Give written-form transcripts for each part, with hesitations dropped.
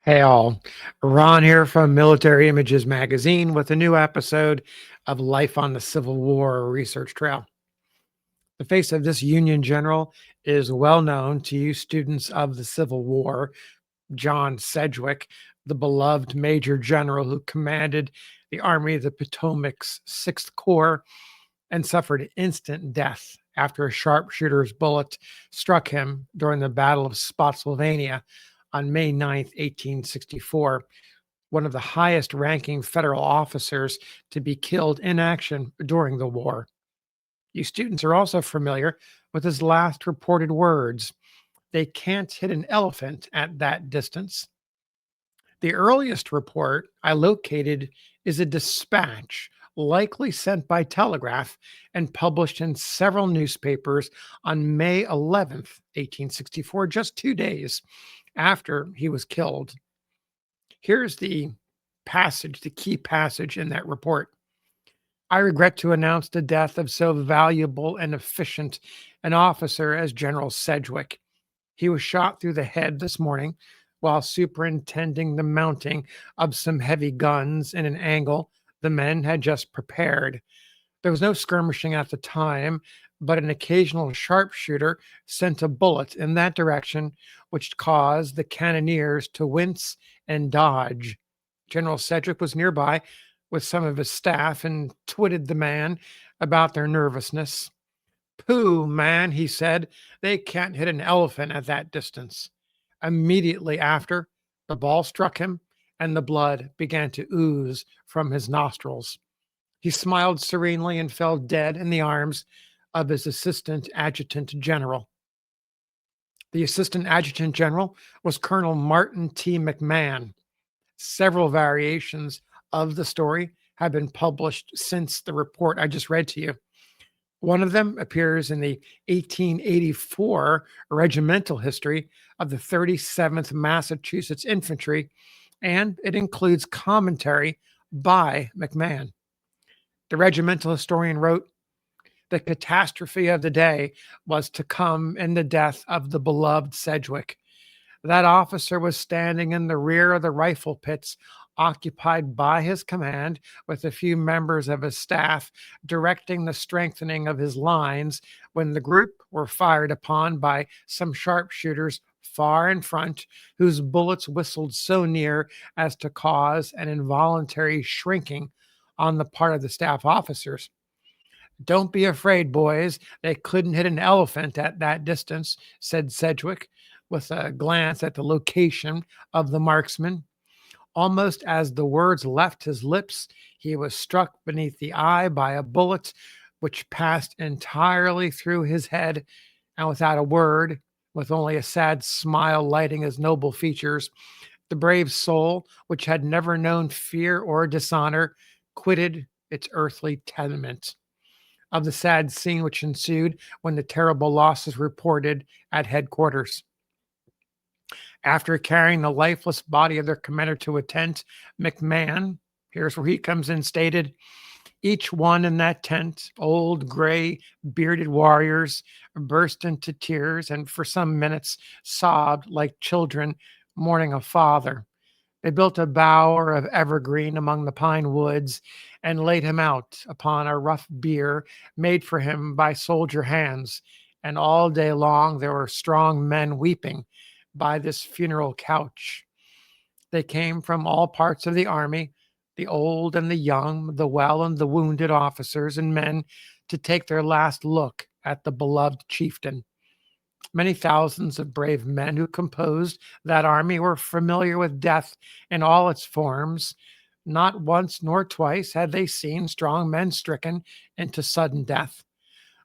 Hey all, Ron here from Military Images Magazine with a new episode of Life on the Civil War Research Trail. The face of this Union general is well known to you students of the Civil War, John Sedgwick, the beloved Major General who commanded the Army of the Potomac's 6th Corps and suffered instant death after a sharpshooter's bullet struck him during the Battle of Spotsylvania on May 9th, 1864, one of the highest ranking federal officers to be killed in action during the war. You students are also familiar with his last reported words: they can't hit an elephant at that distance. The earliest report I located is a dispatch, likely sent by telegraph and published in several newspapers on May 11th, 1864, just 2 days after he was killed. Here's the key passage in that report. I regret to announce the death of so valuable and efficient an officer as General Sedgwick. He was shot through the head this morning while superintending the mounting of some heavy guns in an angle the men had just prepared. There was no skirmishing at the time, but an occasional sharpshooter sent a bullet in that direction, which caused the cannoneers to wince and dodge. General Sedgwick was nearby with some of his staff and twitted the man about their nervousness. "Pooh, man," he said, "they can't hit an elephant at that distance." Immediately after, the ball struck him and the blood began to ooze from his nostrils. He smiled serenely and fell dead in the arms of his assistant adjutant general. The assistant adjutant general was Colonel Martin T. McMahon. Several variations of the story have been published since the report I just read to you. One of them appears in the 1884 regimental history of the 37th Massachusetts Infantry, and it includes commentary by McMahon. The regimental historian wrote, "The catastrophe of the day was to come in the death of the beloved Sedgwick. That officer was standing in the rear of the rifle pits occupied by his command with a few members of his staff directing the strengthening of his lines when the group were fired upon by some sharpshooters far in front, whose bullets whistled so near as to cause an involuntary shrinking on the part of the staff officers. Don't be afraid, boys. They couldn't hit an elephant at that distance," said Sedgwick, with a glance at the location of the marksman. Almost as the words left his lips, he was struck beneath the eye by a bullet which passed entirely through his head, and without a word, with only a sad smile lighting his noble features, the brave soul, which had never known fear or dishonor, quitted its earthly tenement. Of the sad scene which ensued when the terrible losses reported at headquarters. After carrying the lifeless body of their commander to a tent, McMahon, here's where he comes in, stated, "Each one in that tent, old, gray, bearded warriors, burst into tears and for some minutes sobbed like children mourning a father. They built a bower of evergreen among the pine woods and laid him out upon a rough bier made for him by soldier hands, and all day long there were strong men weeping by this funeral couch. They came from all parts of the army, the old and the young, the well and the wounded officers and men, to take their last look at the beloved chieftain. Many thousands of brave men who composed that army were familiar with death in all its forms. Not once nor twice had they seen strong men stricken into sudden death.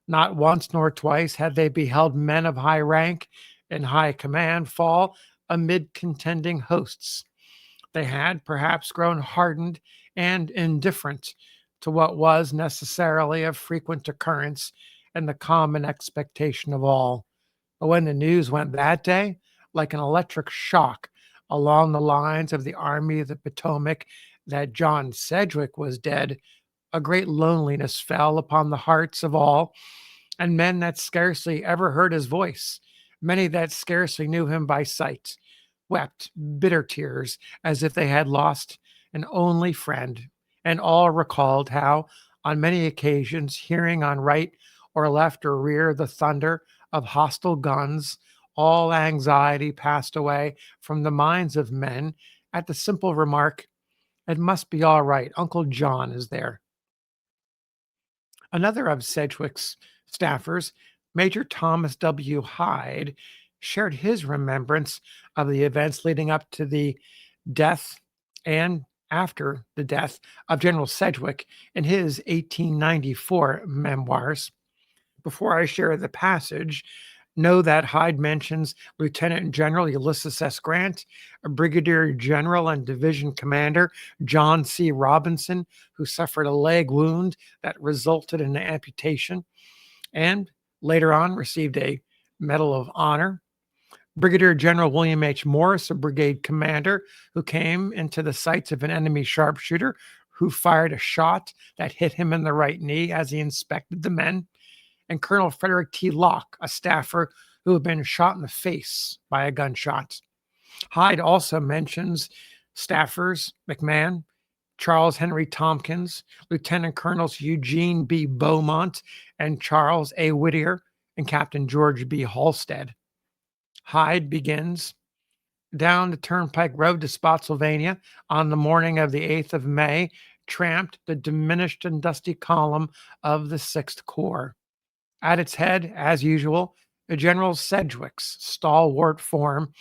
Not once nor twice had they beheld men of high rank and high command fall amid contending hosts. They had perhaps grown hardened and indifferent to what was necessarily of frequent occurrence and the common expectation of all. But when the news went that day, like an electric shock along the lines of the Army of the Potomac, that John Sedgwick was dead, a great loneliness fell upon the hearts of all, and men that scarcely ever heard his voice, many that scarcely knew him by sight, wept bitter tears as if they had lost an only friend, and all recalled how, on many occasions, hearing on right or left or rear the thunder of hostile guns, all anxiety passed away from the minds of men at the simple remark, "It must be all right. Uncle John is there." Another of Sedgwick's staffers, Major Thomas W. Hyde, shared his remembrance of the events leading up to the death and after the death of General Sedgwick in his 1894 memoirs. Before I share the passage, know that Hyde mentions Lieutenant General Ulysses S. Grant, a Brigadier General and Division Commander John C. Robinson, who suffered a leg wound that resulted in an amputation and later on received a Medal of Honor. Brigadier General William H. Morris, a brigade commander who came into the sights of an enemy sharpshooter who fired a shot that hit him in the right knee as he inspected the men, and Colonel Frederick T. Locke, a staffer who had been shot in the face by a gunshot. Hyde also mentions staffers McMahon, Charles Henry Tompkins, Lieutenant Colonels Eugene B. Beaumont, and Charles A. Whittier, and Captain George B. Halstead. Hyde begins down the Turnpike Road to Spotsylvania on the morning of the 8th of May, tramped the diminished and dusty column of the Sixth Corps. At its head, as usual, General Sedgwick's stalwart form,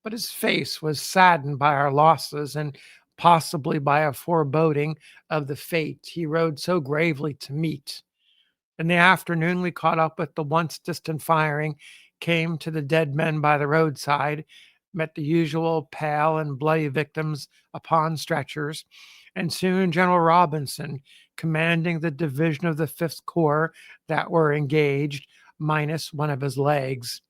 but his face was saddened by our losses and possibly by a foreboding of the fate he rode so gravely to meet. In the afternoon, we caught up with the once distant firing, came to the dead men by the roadside, met the usual pale and bloody victims upon stretchers, and soon General Robinson, commanding the division of the Fifth Corps that were engaged, minus one of his legs.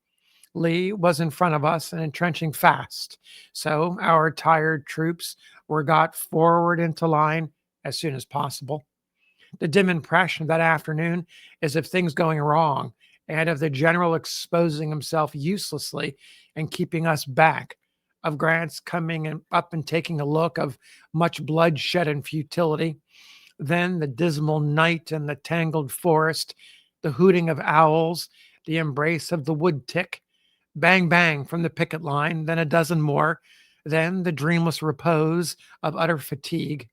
Lee was in front of us and entrenching fast, so our tired troops were got forward into line as soon as possible. The dim impression of that afternoon is of things going wrong and of the general exposing himself uselessly and keeping us back, of Grant's coming up and taking a look, of much bloodshed and futility. Then the dismal night and the tangled forest, the hooting of owls, the embrace of the wood tick, bang, bang from the picket line, then a dozen more, then the dreamless repose of utter fatigue.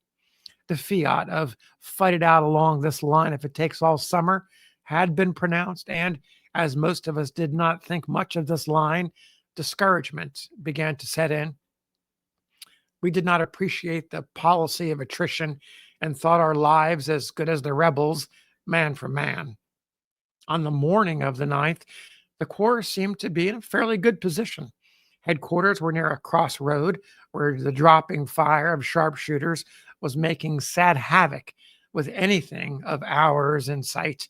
The fiat of fight it out along this line if it takes all summer had been pronounced, and as most of us did not think much of this line, discouragement began to set in. We did not appreciate the policy of attrition and thought our lives as good as the rebels, man for man. On the morning of the 9th, the Corps seemed to be in a fairly good position. Headquarters were near a crossroad where the dropping fire of sharpshooters was making sad havoc with anything of ours in sight.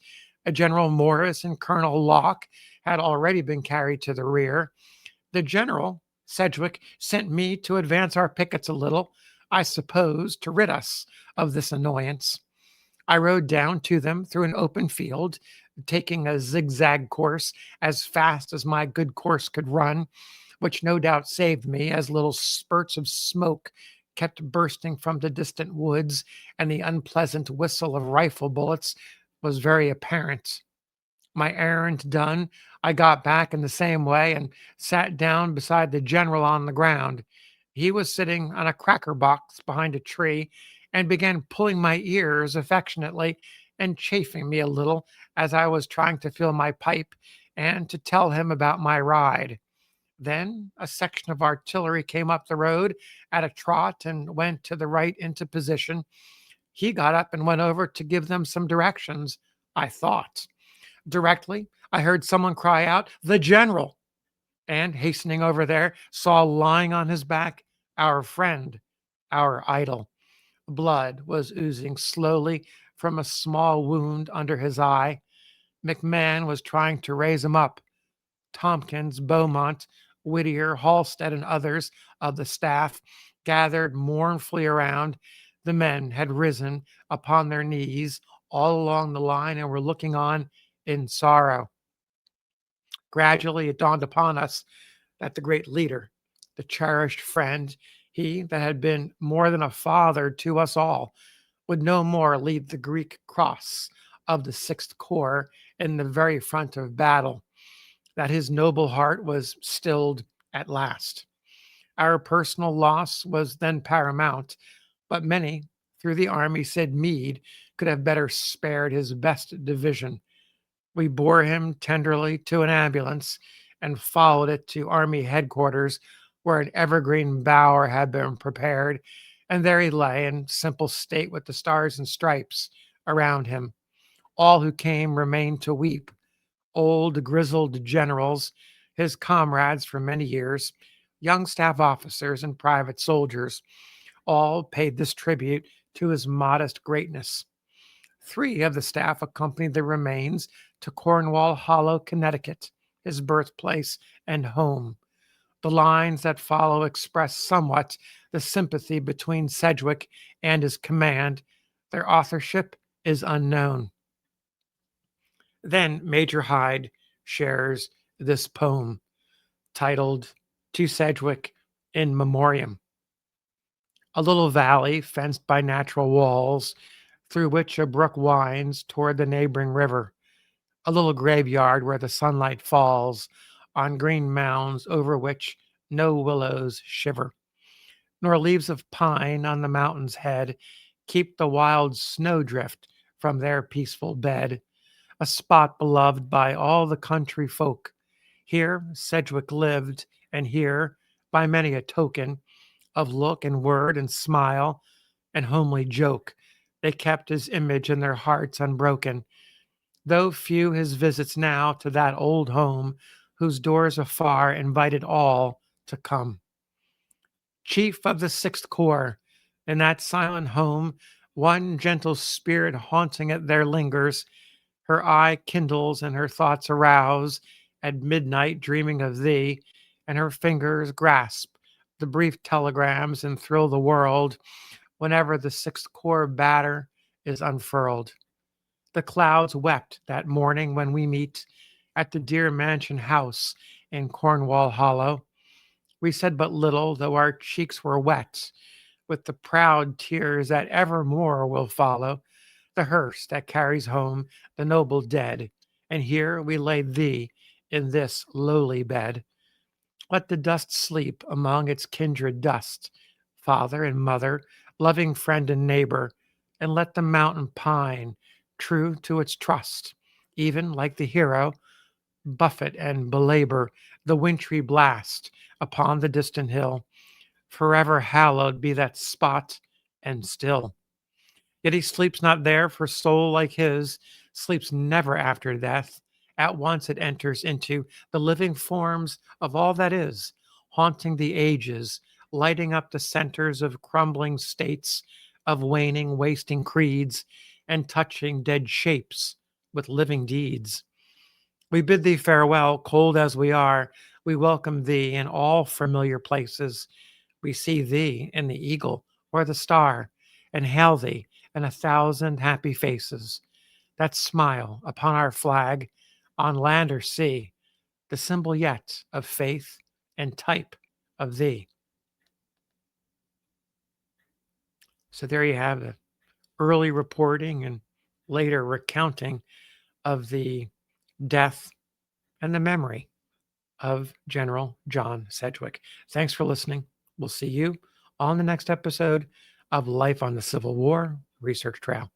General Morris and Colonel Locke had already been carried to the rear. The general, Sedgwick, sent me to advance our pickets a little, I suppose, to rid us of this annoyance. I rode down to them through an open field, taking a zigzag course as fast as my good course could run, which no doubt saved me as little spurts of smoke kept bursting from the distant woods, and the unpleasant whistle of rifle bullets was very apparent. My errand done, I got back in the same way and sat down beside the general on the ground. He was sitting on a cracker box behind a tree and began pulling my ears affectionately and chaffing me a little as I was trying to fill my pipe and to tell him about my ride. Then a section of artillery came up the road at a trot and went to the right into position. He got up and went over to give them some directions, I thought. Directly, I heard someone cry out, "The general!" And hastening over there, saw lying on his back our friend, our idol. Blood was oozing slowly from a small wound under his eye. McMahon was trying to raise him up. Tompkins, Beaumont, Whittier, Halstead, and others of the staff gathered mournfully around. The men had risen upon their knees all along the line and were looking on in sorrow. Gradually, it dawned upon us that the great leader, the cherished friend, he that had been more than a father to us all, would no more lead the Greek cross of the Sixth Corps in the very front of battle, that his noble heart was stilled at last. Our personal loss was then paramount, but many through the army said Meade could have better spared his best division. We bore him tenderly to an ambulance and followed it to army headquarters, where an evergreen bower had been prepared, and there he lay in simple state with the stars and stripes around him. All who came remained to weep. Old, grizzled generals, his comrades for many years, young staff officers, and private soldiers, all paid this tribute to his modest greatness. 3 of the staff accompanied the remains to Cornwall Hollow, Connecticut, his birthplace and home. The lines that follow express somewhat the sympathy between Sedgwick and his command. Their authorship is unknown. Then Major Hyde shares this poem titled To Sedgwick in Memoriam. A little valley fenced by natural walls, through which a brook winds toward the neighboring river. A little graveyard where the sunlight falls on green mounds over which no willows shiver, nor leaves of pine on the mountain's head keep the wild snowdrift from their peaceful bed. A spot beloved by all the country folk. Here Sedgwick lived, and here, by many a token of look and word and smile and homely joke, they kept his image in their hearts unbroken. Though few his visits now to that old home, whose doors afar invited all to come. Chief of the Sixth Corps, in that silent home, one gentle spirit haunting it there lingers. Her eye kindles and her thoughts arouse at midnight, dreaming of thee, and her fingers grasp the brief telegrams and thrill the world whenever the Sixth Corps banner is unfurled. The clouds wept that morning when we meet at the dear mansion house in Cornwall Hollow. We said but little, though our cheeks were wet with the proud tears that evermore will follow the hearse that carries home the noble dead. And here we laid thee in this lowly bed. Let the dust sleep among its kindred dust, father and mother, loving friend and neighbor, and let the mountain pine, true to its trust, even like the hero, buffet and belabor the wintry blast upon the distant hill. Forever hallowed be that spot and still. Yet he sleeps not there, for soul like his sleeps never after death. At once it enters into the living forms of all that is, haunting the ages, lighting up the centers of crumbling states, of waning, wasting creeds, and touching dead shapes with living deeds. We bid thee farewell, cold as we are. We welcome thee in all familiar places. We see thee in the eagle or the star, and hail thee in 1,000 happy faces that smile upon our flag, on land or sea, the symbol yet of faith and type of thee. So there you have the early reporting and later recounting of the death and the memory of General John Sedgwick. Thanks for listening. We'll see you on the next episode of Life on the Civil War Research Trail.